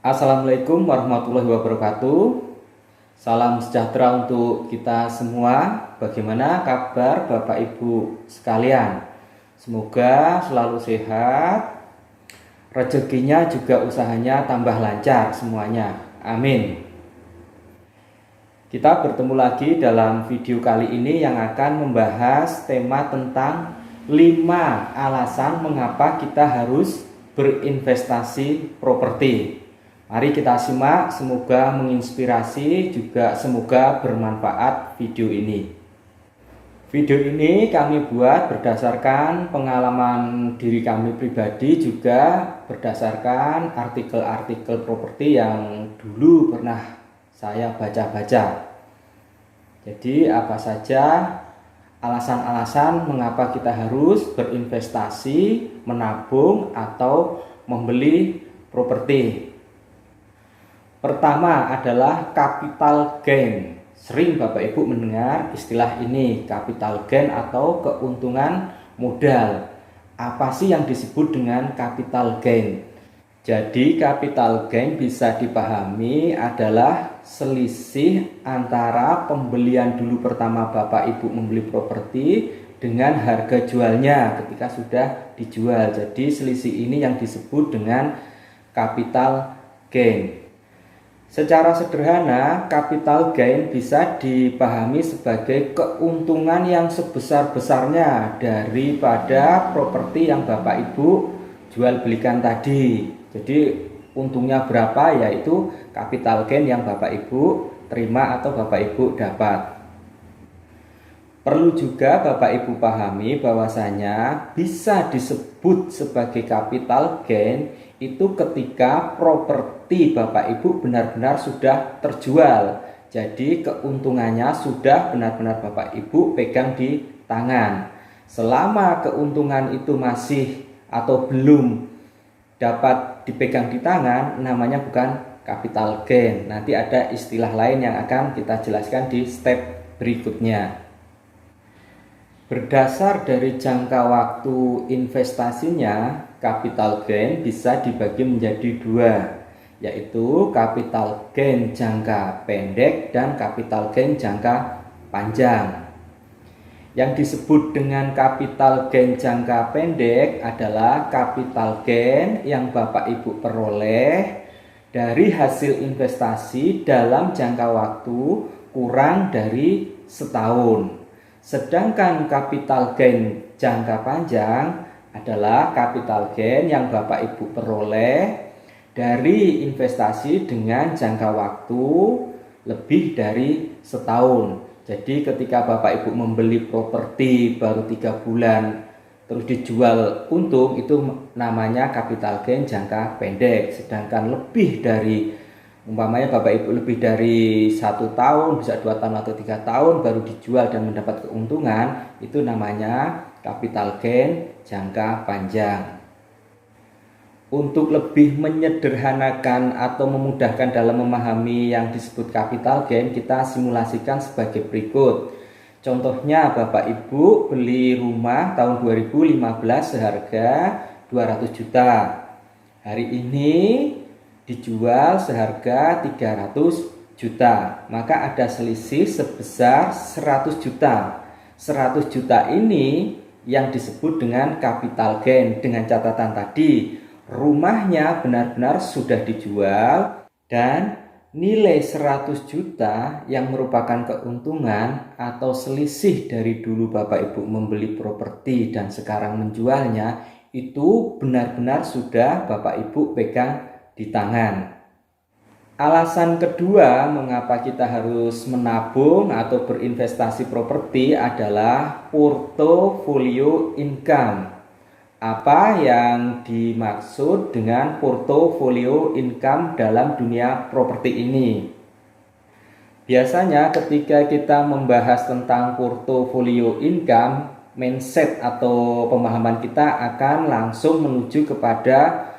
Assalamualaikum warahmatullahi wabarakatuh. Salam sejahtera untuk kita semua. Bagaimana kabar Bapak Ibu sekalian? Semoga selalu sehat, rezekinya juga usahanya tambah lancar semuanya. Amin. Kita bertemu lagi dalam video kali ini yang akan membahas tema tentang 5 alasan mengapa kita harus berinvestasi properti. Mari kita simak, semoga menginspirasi, juga semoga bermanfaat video ini. Video ini kami buat berdasarkan pengalaman diri kami pribadi, juga berdasarkan artikel-artikel properti yang dulu pernah saya baca-baca. Jadi apa saja alasan-alasan mengapa kita harus berinvestasi, menabung, atau membeli properti. Pertama adalah capital gain. Sering Bapak Ibu mendengar istilah ini, capital gain atau keuntungan modal. Apa sih yang disebut dengan capital gain? Jadi capital gain bisa dipahami adalah selisih antara pembelian dulu pertama Bapak Ibu membeli properti dengan harga jualnya ketika sudah dijual. Jadi selisih ini yang disebut dengan capital gain. Secara sederhana, capital gain bisa dipahami sebagai keuntungan yang sebesar-besarnya daripada properti yang Bapak Ibu jual belikan tadi. Jadi untungnya berapa, yaitu capital gain yang Bapak Ibu terima atau Bapak Ibu dapat. Perlu juga Bapak Ibu pahami bahwasanya bisa disebut sebagai capital gain itu ketika properti Bapak Ibu benar-benar sudah terjual. Jadi keuntungannya sudah benar-benar Bapak Ibu pegang di tangan. Selama keuntungan itu masih atau belum dapat dipegang di tangan, namanya bukan capital gain. Nanti ada istilah lain yang akan kita jelaskan di step berikutnya. Berdasar dari jangka waktu investasinya, capital gain bisa dibagi menjadi 2, yaitu capital gain jangka pendek dan capital gain jangka panjang. Yang disebut dengan capital gain jangka pendek adalah capital gain yang Bapak Ibu peroleh dari hasil investasi dalam jangka waktu kurang dari setahun. Sedangkan capital gain jangka panjang adalah capital gain yang Bapak Ibu peroleh dari investasi dengan jangka waktu lebih dari setahun. Jadi ketika Bapak Ibu membeli properti baru 3 bulan terus dijual untung, itu namanya capital gain jangka pendek. Sedangkan lebih dari, umpamanya Bapak Ibu lebih dari 1 tahun, bisa 2 tahun atau 3 tahun baru dijual dan mendapat keuntungan, itu namanya capital gain jangka panjang. Untuk lebih menyederhanakan atau memudahkan dalam memahami yang disebut capital gain, kita simulasikan sebagai berikut. Contohnya Bapak Ibu beli rumah tahun 2015 seharga 200 juta. Hari ini dijual seharga 300 juta. Maka ada selisih sebesar 100 juta. 100 juta ini yang disebut dengan capital gain, dengan catatan tadi rumahnya benar-benar sudah dijual dan nilai 100 juta yang merupakan keuntungan atau selisih dari dulu Bapak Ibu membeli properti dan sekarang menjualnya, itu benar-benar sudah Bapak Ibu pegang di tangan. Alasan kedua mengapa kita harus menabung atau berinvestasi properti adalah portofolio income. Apa yang dimaksud dengan portofolio income dalam dunia properti ini? Biasanya ketika kita membahas tentang portofolio income, mindset atau pemahaman kita akan langsung menuju kepada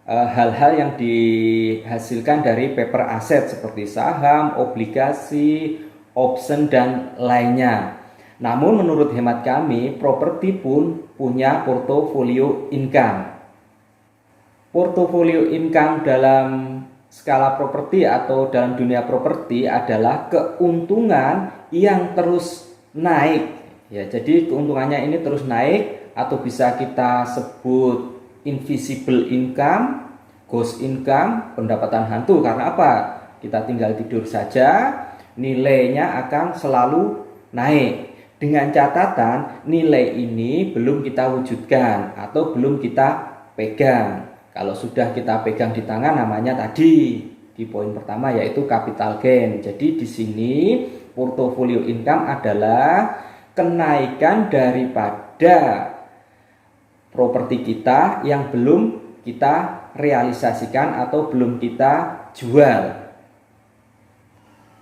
hal-hal yang dihasilkan dari paper aset seperti saham, obligasi, option, dan lainnya. Namun menurut hemat kami, properti pun punya portofolio income. Portofolio income dalam skala properti atau dalam dunia properti adalah keuntungan yang terus naik. Ya, jadi keuntungannya ini terus naik atau bisa kita sebut invisible income, ghost income, pendapatan hantu. Karena apa? Kita tinggal tidur saja, nilainya akan selalu naik. Dengan catatan nilai ini belum kita wujudkan atau belum kita pegang. Kalau sudah kita pegang di tangan namanya tadi di poin pertama yaitu capital gain. Jadi di sini portfolio income adalah kenaikan daripada properti kita yang belum kita realisasikan atau belum kita jual.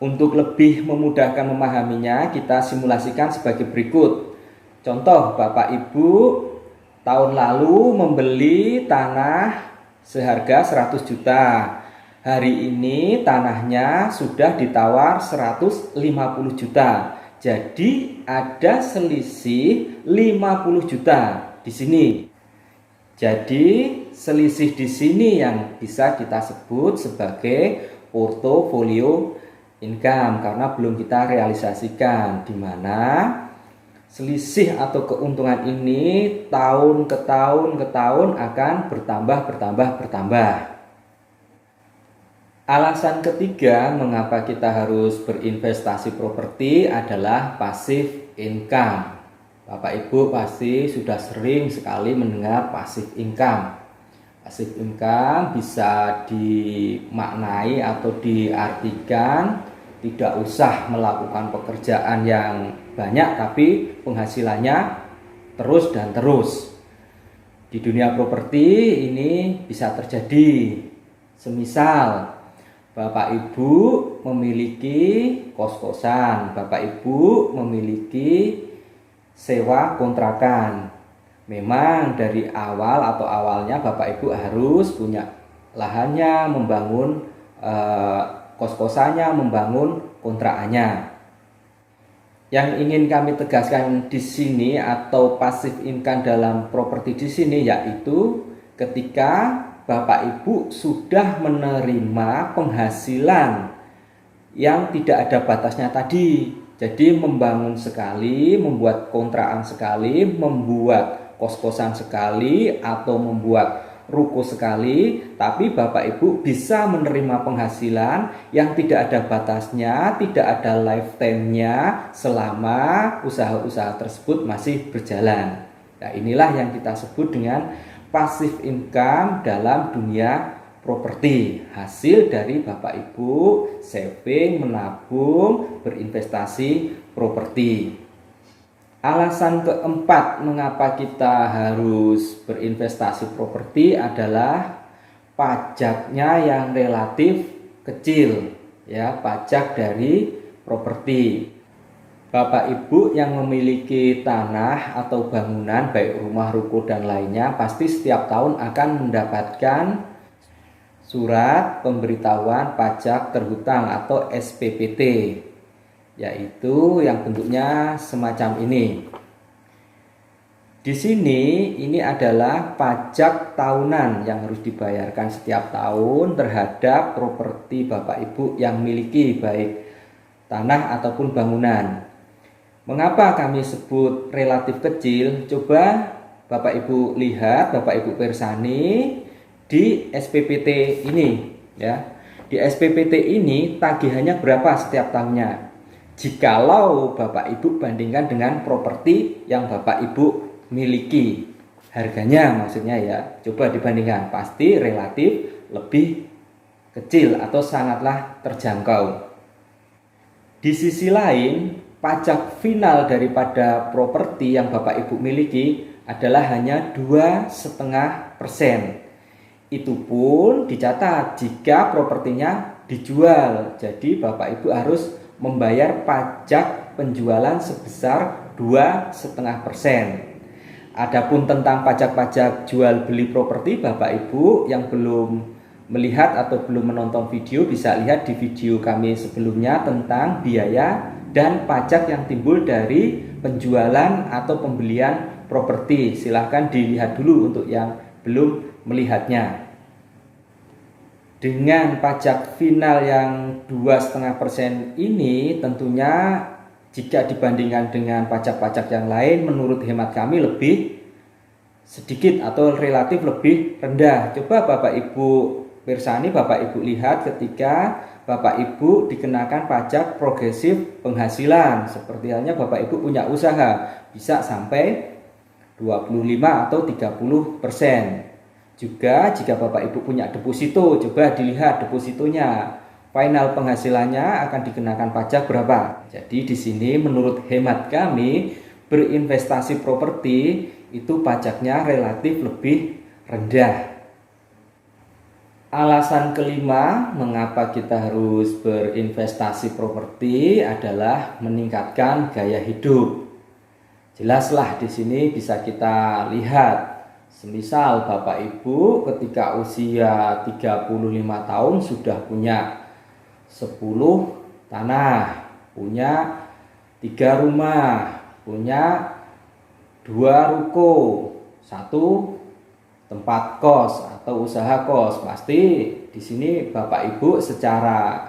Untuk lebih memudahkan memahaminya, kita simulasikan sebagai berikut. Contoh, Bapak Ibu tahun lalu membeli tanah seharga 100 juta. Hari ini tanahnya sudah ditawar 150 juta. Jadi ada selisih 50 juta di sini. Jadi selisih di sini yang bisa kita sebut sebagai portofolio income karena belum kita realisasikan, di mana selisih atau keuntungan ini tahun ke tahun akan bertambah. Alasan ketiga mengapa kita harus berinvestasi properti adalah passive income. Bapak Ibu pasti sudah sering sekali mendengar passive income. Passive income bisa dimaknai atau diartikan tidak usah melakukan pekerjaan yang banyak tapi penghasilannya terus dan terus. Di dunia properti ini bisa terjadi. Semisal Bapak Ibu memiliki kos-kosan, Bapak Ibu memiliki sewa kontrakan. Memang dari awalnya Bapak Ibu harus punya lahannya, membangun kos-kosannya, membangun kontrakannya. Yang ingin kami tegaskan di sini atau passive income dalam properti di sini yaitu ketika Bapak Ibu sudah menerima penghasilan yang tidak ada batasnya tadi. Jadi membangun sekali, membuat kontrakan sekali, membuat kos-kosan sekali atau membuat ruko sekali, tapi Bapak Ibu bisa menerima penghasilan yang tidak ada batasnya, tidak ada lifetime-nya selama usaha-usaha tersebut masih berjalan. Nah, inilah yang kita sebut dengan passive income dalam dunia properti. Hasil dari Bapak Ibu saving, menabung, berinvestasi properti. Alasan keempat mengapa kita harus berinvestasi properti adalah pajaknya yang relatif kecil, ya, pajak dari properti. Bapak Ibu yang memiliki tanah atau bangunan baik rumah, ruko dan lainnya pasti setiap tahun akan mendapatkan surat pemberitahuan pajak terhutang atau SPPT, yaitu yang bentuknya semacam ini. Di sini ini adalah pajak tahunan yang harus dibayarkan setiap tahun terhadap properti Bapak Ibu yang miliki baik tanah ataupun bangunan. Mengapa kami sebut relatif kecil? Coba Bapak Ibu lihat, Bapak Ibu persani di SPPT ini, ya. Di SPPT ini tagihannya berapa setiap tahunnya? Jikalau Bapak Ibu bandingkan dengan properti yang Bapak Ibu miliki, harganya maksudnya ya, coba dibandingkan, pasti relatif lebih kecil atau sangatlah terjangkau. Di sisi lain, pajak final daripada properti yang Bapak Ibu miliki adalah hanya 2,5%. Itu pun dicatat jika propertinya dijual. Jadi Bapak Ibu harus membayar pajak penjualan sebesar 2,5%. Adapun tentang pajak-pajak jual beli properti, Bapak Ibu yang belum melihat atau belum menonton video bisa lihat di video kami sebelumnya tentang biaya dan pajak yang timbul dari penjualan atau pembelian properti. Silahkan dilihat dulu untuk yang belum melihatnya. Dengan pajak final yang 2,5% ini tentunya jika dibandingkan dengan pajak-pajak yang lain menurut hemat kami lebih sedikit atau relatif lebih rendah. Coba Bapak Ibu pirsani, Bapak Ibu lihat ketika Bapak Ibu dikenakan pajak progresif penghasilan. Seperti halnya Bapak Ibu punya usaha bisa sampai 25 atau 30%. Juga jika Bapak Ibu punya deposito, coba dilihat depositonya. Final penghasilannya akan dikenakan pajak berapa? Jadi di sini menurut hemat kami berinvestasi properti itu pajaknya relatif lebih rendah. Alasan kelima mengapa kita harus berinvestasi properti adalah meningkatkan gaya hidup. Jelaslah di sini bisa kita lihat. Semisal Bapak Ibu ketika usia 35 tahun sudah punya 10 tanah, punya 3 rumah, punya 2 ruko, 1 tempat kos atau usaha kos. Pasti di sini Bapak Ibu secara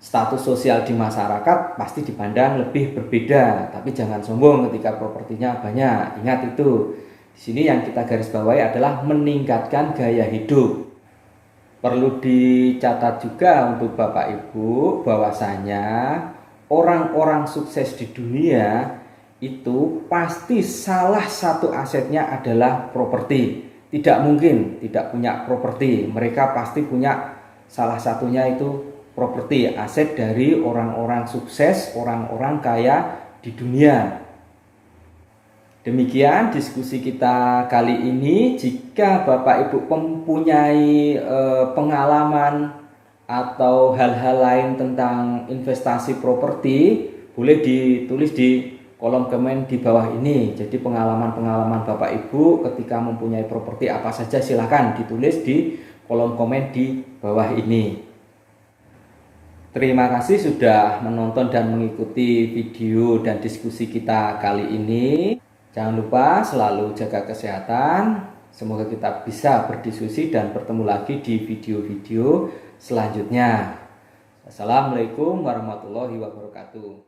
status sosial di masyarakat pasti dipandang lebih berbeda. Tapi jangan sombong ketika propertinya banyak. Ingat itu. Di sini yang kita garis bawahi adalah meningkatkan gaya hidup. Perlu dicatat juga untuk Bapak Ibu bahwasanya orang-orang sukses di dunia itu pasti salah satu asetnya adalah properti. Tidak mungkin tidak punya properti. Mereka pasti punya salah satunya itu properti, aset dari orang-orang sukses, orang-orang kaya di dunia. Demikian diskusi kita kali ini. Jika Bapak Ibu mempunyai pengalaman atau hal-hal lain tentang investasi properti, boleh ditulis di kolom komen di bawah ini. Jadi pengalaman-pengalaman Bapak Ibu ketika mempunyai properti apa saja silahkan ditulis di kolom komen di bawah ini. Terima kasih sudah menonton dan mengikuti video dan diskusi kita kali ini. Jangan lupa selalu jaga kesehatan. Semoga kita bisa berdiskusi dan bertemu lagi di video-video selanjutnya. Assalamualaikum warahmatullahi wabarakatuh.